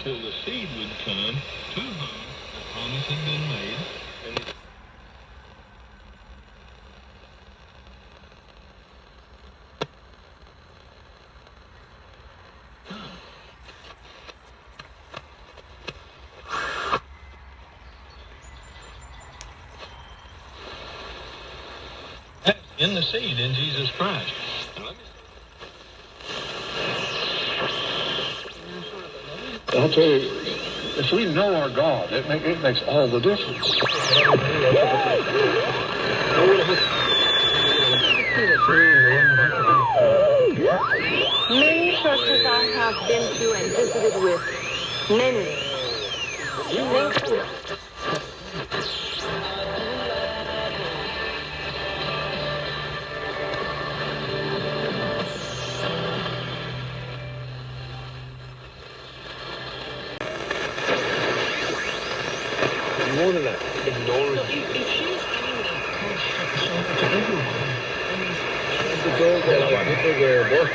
till the seed would come to whom the promise had been made. In the seed in Jesus Christ. I'll tell you, if we know our God, it makes all the difference. Many churches I have been to and visited with, many. More than that, ignore it. If she's To everyone. The girl that people wear both.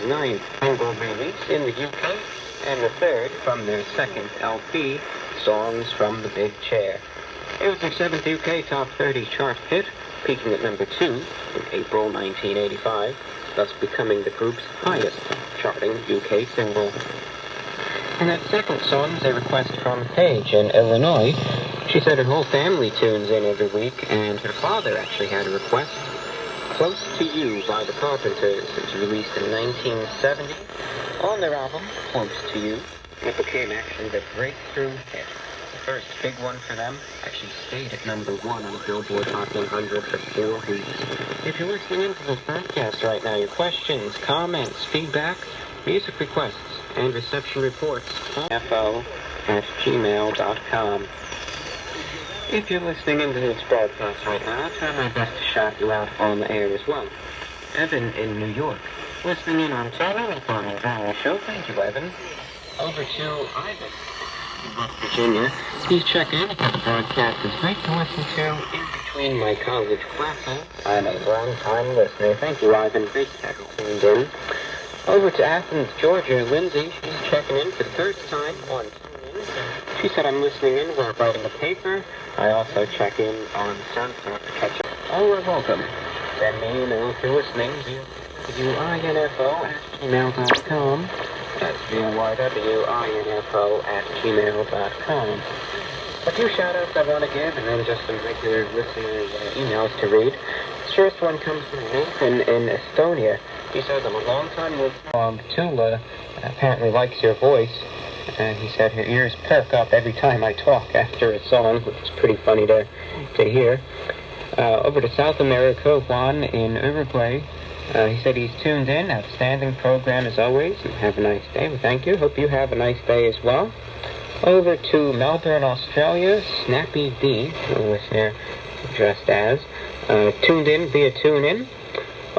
Ninth single release in the UK, and the third from their second LP, Songs from the Big Chair. It was their 7th UK Top 30 chart hit, peaking at number 2 in April 1985, thus becoming the group's highest charting UK single. And that second song is a request from Paige in Illinois. She said her whole family tunes in every week, and her father actually had a request. Close to You by the Carpenters. It's released in 1970 on their album, Close to You. It became actually the breakthrough hit. The first big one for them actually stayed at number 1 on the Billboard Hot 100 for 4 weeks. If you're listening into this broadcast right now, your questions, comments, feedback, music requests, and reception reports, info@gmail.com. If you're listening into this broadcast right now, I'll try my best to shout you out on the air as well. Evan in New York, listening in on Saturday morning radio show. Thank you, Evan. Over to Ivan in West Virginia. He's checking in because the broadcast is great to listen to in between my college classes. I'm a long-time listener. Thank you, Ivan. Great to have you tuned in. Over to Athens, Georgia, Lindsay. She's checking in for the first time on TuneIn. She said, I'm listening in while writing a paper. I also check in on Sunset to catch up. Oh, you're welcome. Send me an email if you're listening via WINFO@gmail.com. That's VYWINFO@gmail.com. A few shout-outs I want to give, and then just some regular listener emails to read. This first one comes from Nathan in Estonia. He says, I'm a long-time listener. Tula apparently likes your voice. He said her ears perk up every time I talk after a song, which is pretty funny to hear. Over to South America, Juan in Uruguay. He said he's tuned in. Outstanding program as always. Have a nice day. Well, thank you. Hope you have a nice day as well. Over to Melbourne, Australia, Snappy D, the listener addressed as, tuned in via TuneIn.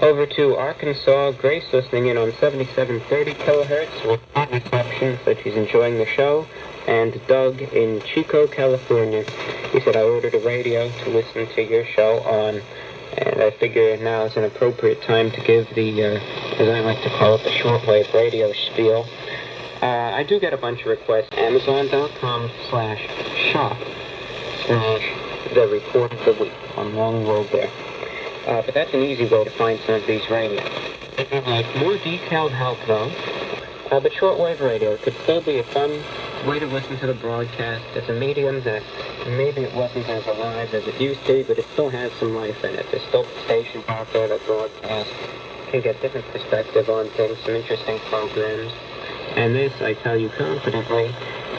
Over to Arkansas, Grace listening in on 7730 kilohertz with good reception, said she's enjoying the show. And Doug in Chico, California, he said, I ordered a radio to listen to your show on, and I figure now is an appropriate time to give the, as I like to call it, the shortwave radio spiel. I do get a bunch of requests. Amazon.com/shop/the report of the week on Long Road there. But that's an easy way to find some of these radios. If you'd like more detailed help, though, but shortwave radio could still be a fun way to listen to the broadcast. It's a medium that maybe it wasn't as alive as it used to, but it still has some life in it. There's still stations out there that broadcast, can get different perspective on things, some interesting programs. And this, I tell you confidently,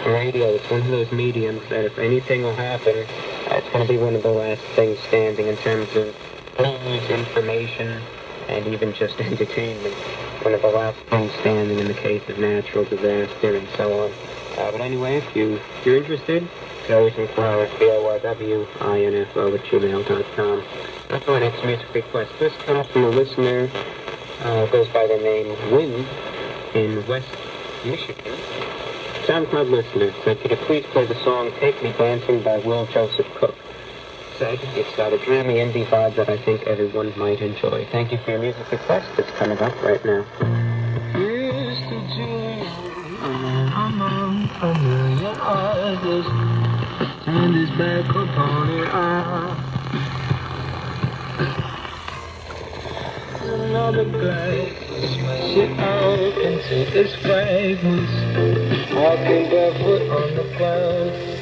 radio, it's one of those mediums that if anything will happen, it's going to be one of the last things standing in terms of news, information, and even just entertainment. One of the last things standing in the case of natural disaster and so on. But anyway, if you're interested, you can always inquire at VORWINFO@gmail.com. That's my next music request. This comes from a listener, goes by the name Wynn in West Michigan. SoundCloud listener said, could you please play the song Take Me Dancing by Will Joseph Cook? Said, it's got a dreamy indie vibe that I think everyone might enjoy. Thank you for your music request. It's coming up right now. Your eyes just turn his back upon it. Another glass, smash it out into its fragments. Walking barefoot on the clouds.